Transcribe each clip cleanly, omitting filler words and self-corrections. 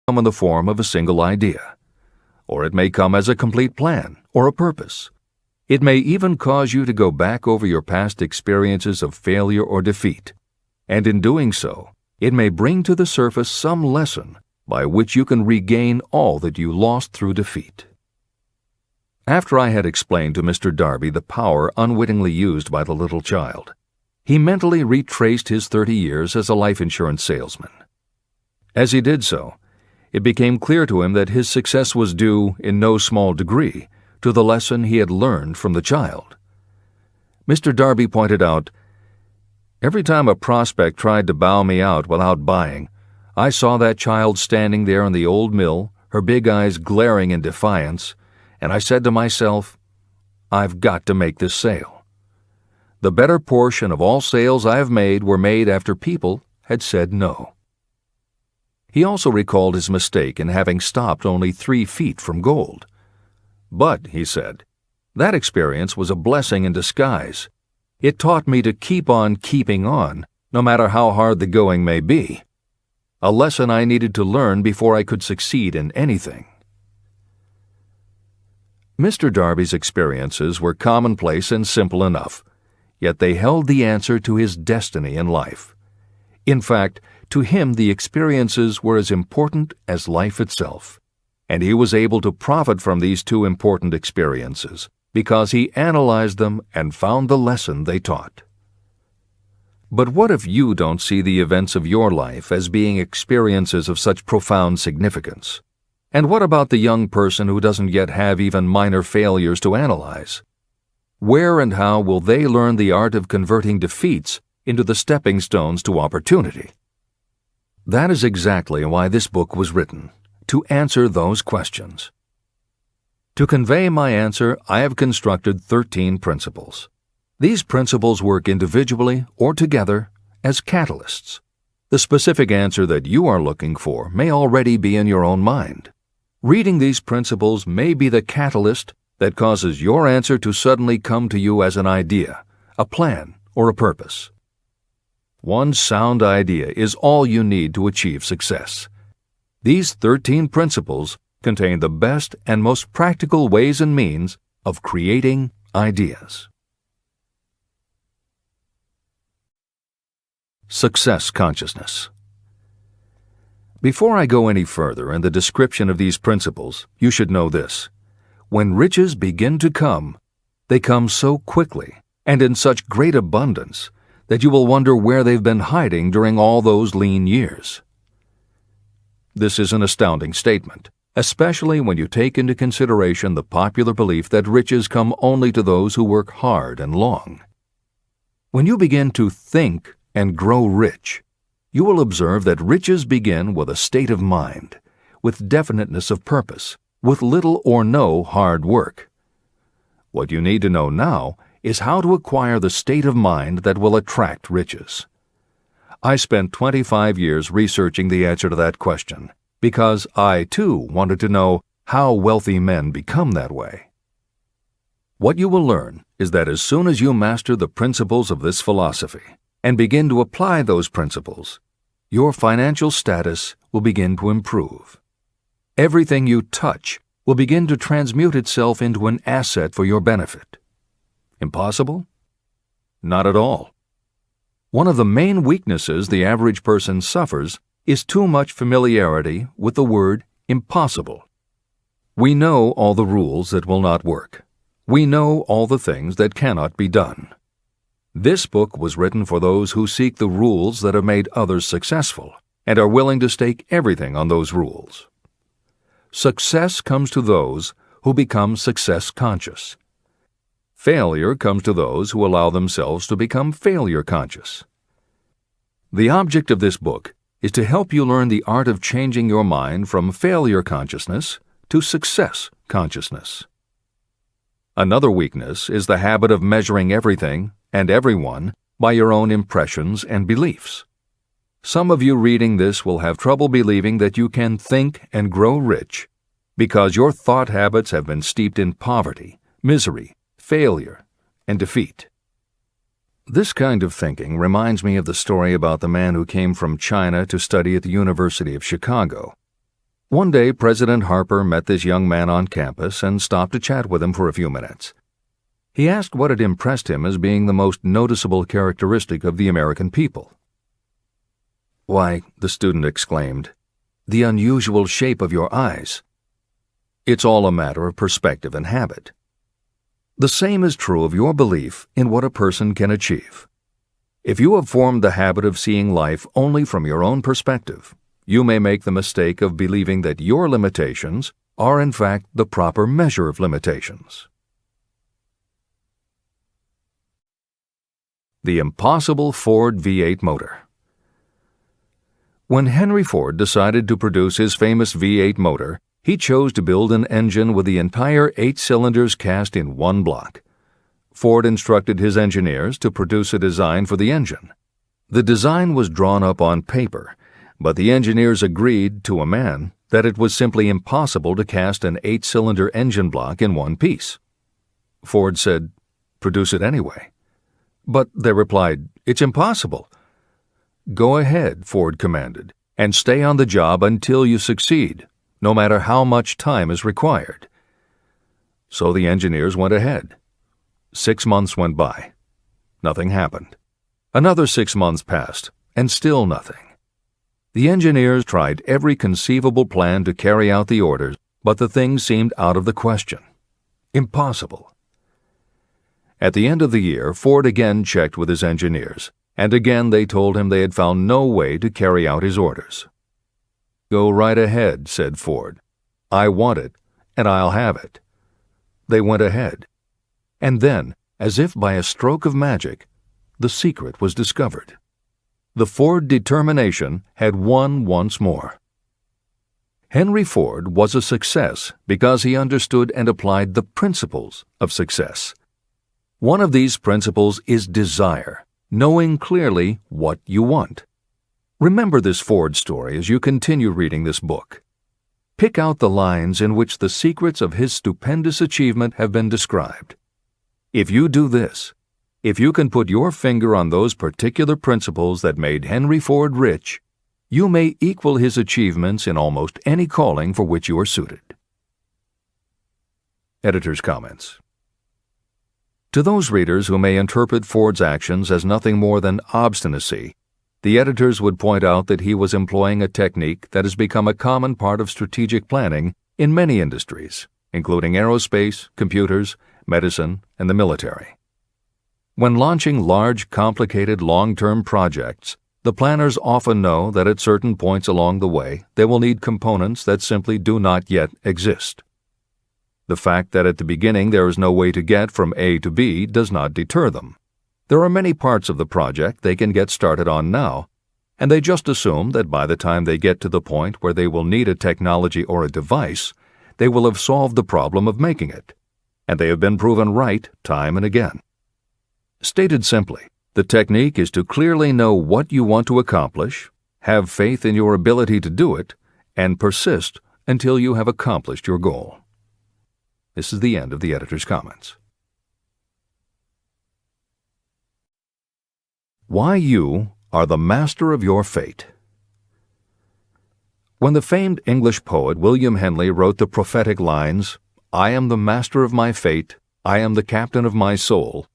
come in the form of a single idea, or it may come as a complete plan or a purpose. It may even cause you to go back over your past experiences of failure or defeat, and in doing so, it may bring to the surface some lesson by which you can regain all that you lost through defeat. After I had explained to Mr. Darby the power unwittingly used by the little child, he mentally retraced his 30 years as a life insurance salesman. As he did so, it became clear to him that his success was due, in no small degree, to the lesson he had learned from the child. Mr. Darby pointed out, "Every time a prospect tried to bow me out without buying, I saw that child standing there in the old mill, her big eyes glaring in defiance, and I said to myself, I've got to make this sale. The better portion of all sales I have made were made after people had said no." He also recalled his mistake in having stopped only 3 feet from gold. "But," he said, "that experience was a blessing in disguise. It taught me to keep on keeping on, no matter how hard the going may be. A lesson I needed to learn before I could succeed in anything." Mr. Darby's experiences were commonplace and simple enough, yet they held the answer to his destiny in life. In fact, to him the experiences were as important as life itself, and he was able to profit from these 2 important experiences because he analyzed them and found the lesson they taught. But what if you don't see the events of your life as being experiences of such profound significance? And what about the young person who doesn't yet have even minor failures to analyze? Where and how will they learn the art of converting defeats into the stepping stones to opportunity? That is exactly why this book was written, to answer those questions. To convey my answer, I have constructed 13 principles. These principles work individually or together as catalysts. The specific answer that you are looking for may already be in your own mind. Reading these principles may be the catalyst that causes your answer to suddenly come to you as an idea, a plan, or a purpose. One sound idea is all you need to achieve success. These 13 principles contain the best and most practical ways and means of creating ideas. Success consciousness. Before I go any further in the description of these principles, you should know this. When riches begin to come, they come so quickly and in such great abundance that you will wonder where they've been hiding during all those lean years. This is an astounding statement, especially when you take into consideration the popular belief that riches come only to those who work hard and long. When you begin to think and grow rich, you will observe that riches begin with a state of mind, with definiteness of purpose, with little or no hard work. What you need to know now is how to acquire the state of mind that will attract riches. I spent 25 years researching the answer to that question because I, too, wanted to know how wealthy men become that way. What you will learn is that as soon as you master the principles of this philosophy and begin to apply those principles, your financial status will begin to improve. Everything you touch will begin to transmute itself into an asset for your benefit. Impossible? Not at all. One of the main weaknesses the average person suffers is too much familiarity with the word impossible. We know all the rules that will not work. We know all the things that cannot be done. This book was written for those who seek the rules that have made others successful and are willing to stake everything on those rules. Success comes to those who become success conscious. Failure comes to those who allow themselves to become failure conscious. The object of this book is to help you learn the art of changing your mind from failure consciousness to success consciousness. Another weakness is the habit of measuring everything and everyone by your own impressions and beliefs. Some of you reading this will have trouble believing that you can think and grow rich because your thought habits have been steeped in poverty, misery, failure, and defeat. This kind of thinking reminds me of the story about the man who came from China to study at the University of Chicago. One day, President Harper met this young man on campus and stopped to chat with him for a few minutes. He asked what had impressed him as being the most noticeable characteristic of the American people. "Why," the student exclaimed, "the unusual shape of your eyes." It's all a matter of perspective and habit. The same is true of your belief in what a person can achieve. If you have formed the habit of seeing life only from your own perspective, you may make the mistake of believing that your limitations are in fact the proper measure of limitations. The impossible Ford V8 motor. When Henry Ford decided to produce his famous V8 motor, he chose to build an engine with the entire 8 cylinders cast in one block. Ford instructed his engineers to produce a design for the engine. The design was drawn up on paper, but the engineers agreed to a man that it was simply impossible to cast an 8-cylinder engine block in one piece. Ford said, "Produce it anyway." But they replied, "It's impossible." "Go ahead," Ford commanded, "and stay on the job until you succeed, no matter how much time is required." So the engineers went ahead. 6 months went by. Nothing happened. Another 6 months passed, and still nothing. The engineers tried every conceivable plan to carry out the orders, but the thing seemed out of the question. Impossible. At the end of the year, Ford again checked with his engineers, and again they told him they had found no way to carry out his orders. "Go right ahead," said Ford. "I want it, and I'll have it." They went ahead. And then, as if by a stroke of magic, the secret was discovered. The Ford determination had won once more. Henry Ford was a success because he understood and applied the principles of success. One of these principles is desire, knowing clearly what you want. Remember this Ford story as you continue reading this book. Pick out the lines in which the secrets of his stupendous achievement have been described. If you do this, if you can put your finger on those particular principles that made Henry Ford rich, you may equal his achievements in almost any calling for which you are suited. Editor's comments. To those readers who may interpret Ford's actions as nothing more than obstinacy, the editors would point out that he was employing a technique that has become a common part of strategic planning in many industries, including aerospace, computers, medicine, and the military. When launching large, complicated, long-term projects, the planners often know that at certain points along the way they will need components that simply do not yet exist. The fact that at the beginning there is no way to get from A to B does not deter them. There are many parts of the project they can get started on now, and they just assume that by the time they get to the point where they will need a technology or a device, they will have solved the problem of making it, and they have been proven right time and again. Stated simply, the technique is to clearly know what you want to accomplish, have faith in your ability to do it, and persist until you have accomplished your goal. This is the end of the editor's comments. Why you are the master of your fate. When the famed English poet William Henley wrote the prophetic lines, "I am the master of my fate, I am the captain of my soul,"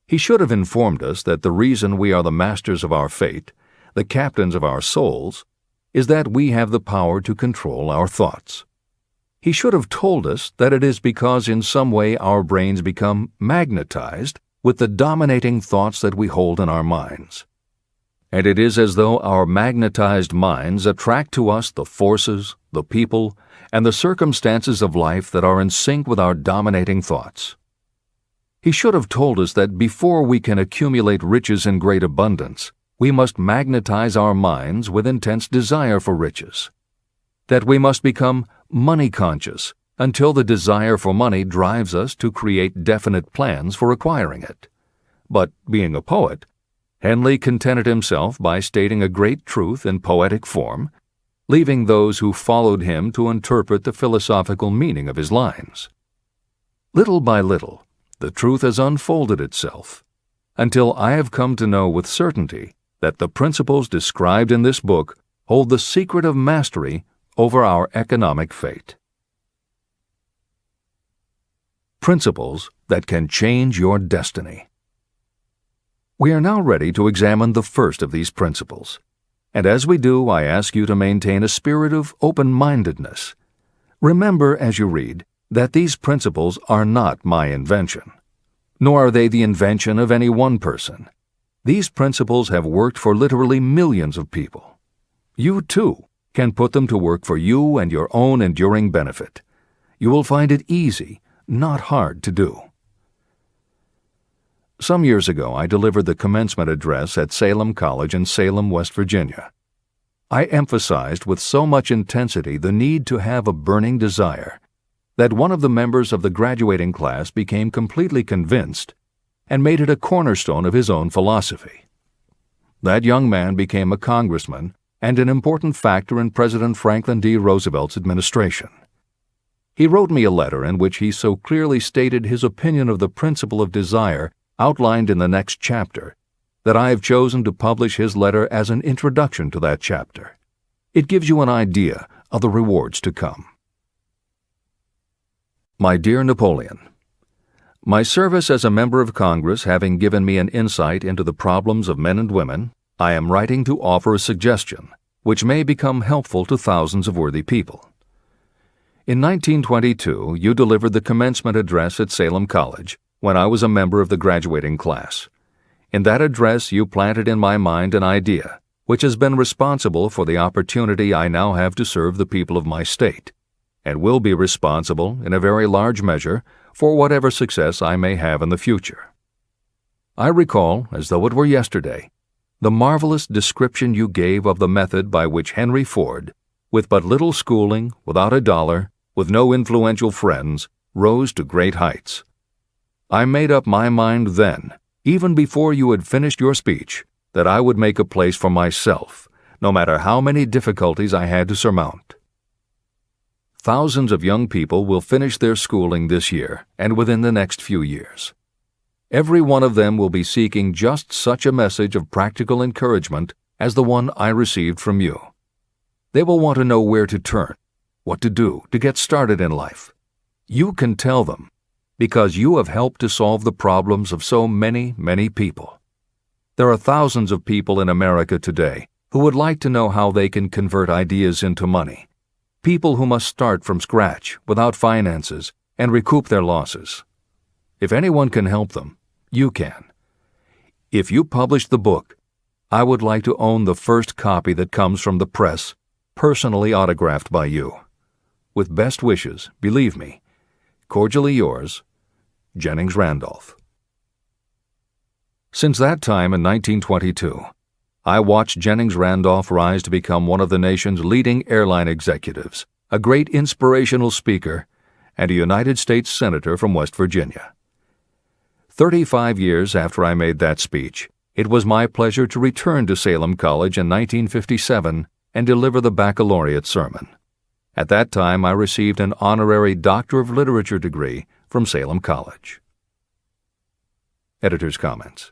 he should have informed us that the reason we are the masters of our fate, the captains of our souls, is that we have the power to control our thoughts. He should have told us that it is because in some way our brains become magnetized with the dominating thoughts that we hold in our minds. And it is as though our magnetized minds attract to us the forces, the people, and the circumstances of life that are in sync with our dominating thoughts. He should have told us that before we can accumulate riches in great abundance, we must magnetize our minds with intense desire for riches. That we must become money-conscious until the desire for money drives us to create definite plans for acquiring it. But being a poet, Henley contented himself by stating a great truth in poetic form, leaving those who followed him to interpret the philosophical meaning of his lines. Little by little, the truth has unfolded itself, until I have come to know with certainty that the principles described in this book hold the secret of mastery over our economic fate. Principles that can change your destiny. We are now ready to examine the first of these principles, and as we do, I ask you to maintain a spirit of open-mindedness. Remember as you read that these principles are not my invention, nor are they the invention of any one person. These principles have worked for literally millions of people. You, too, can put them to work for you and your own enduring benefit. You will find it easy, not hard to do. Some years ago, I delivered the commencement address at Salem College in Salem, West Virginia. I emphasized with so much intensity the need to have a burning desire that one of the members of the graduating class became completely convinced and made it a cornerstone of his own philosophy. That young man became a congressman and an important factor in President Franklin D. Roosevelt's administration. He wrote me a letter in which he so clearly stated his opinion of the principle of desire outlined in the next chapter that I have chosen to publish his letter as an introduction to that chapter. It gives you an idea of the rewards to come. My dear Napoleon, my service as a member of Congress having given me an insight into the problems of men and women, I am writing to offer a suggestion which may become helpful to thousands of worthy people. In 1922, you delivered the commencement address at Salem College when I was a member of the graduating class. In that address, you planted in my mind an idea which has been responsible for the opportunity I now have to serve the people of my state, and will be responsible in a very large measure for whatever success I may have in the future. I recall, as though it were yesterday, the marvelous description you gave of the method by which Henry Ford, with but little schooling, without a dollar, with no influential friends, rose to great heights. I made up my mind then, even before you had finished your speech, that I would make a place for myself, no matter how many difficulties I had to surmount. Thousands of young people will finish their schooling this year and within the next few years. Every one of them will be seeking just such a message of practical encouragement as the one I received from you. They will want to know where to turn, what to do to get started in life. You can tell them, because you have helped to solve the problems of so many, many people. There are thousands of people in America today who would like to know how they can convert ideas into money. People who must start from scratch without finances and recoup their losses. If anyone can help them, you can. If you publish the book, I would like to own the first copy that comes from the press, personally autographed by you. With best wishes, believe me, cordially yours, Jennings Randolph. Since that time in 1922, I watched Jennings Randolph rise to become one of the nation's leading airline executives, a great inspirational speaker, and a United States Senator from West Virginia. 35 years after I made that speech, it was my pleasure to return to Salem College in 1957 and deliver the baccalaureate sermon. At that time, I received an honorary Doctor of Literature degree from Salem College. Editor's comments.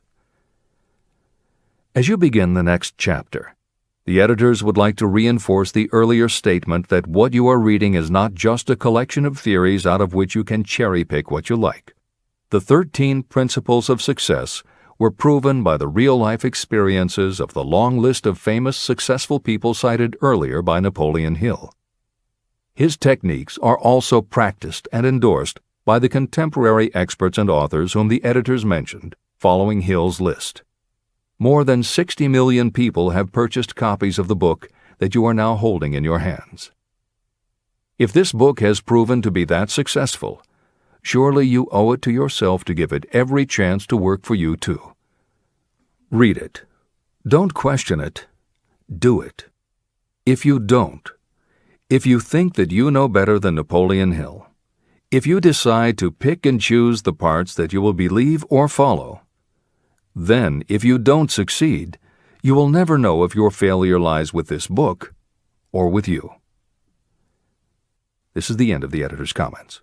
As you begin the next chapter, the editors would like to reinforce the earlier statement that what you are reading is not just a collection of theories out of which you can cherry-pick what you like. The 13 principles of success were proven by the real-life experiences of the long list of famous successful people cited earlier by Napoleon Hill. His techniques are also practiced and endorsed by the contemporary experts and authors whom the editors mentioned, following Hill's list. More than 60 million people have purchased copies of the book that you are now holding in your hands. If this book has proven to be that successful, surely you owe it to yourself to give it every chance to work for you too. Read it. Don't question it. Do it. If you don't, if you think that you know better than Napoleon Hill, if you decide to pick and choose the parts that you will believe or follow, then, if you don't succeed, you will never know if your failure lies with this book or with you. This is the end of the editor's comments.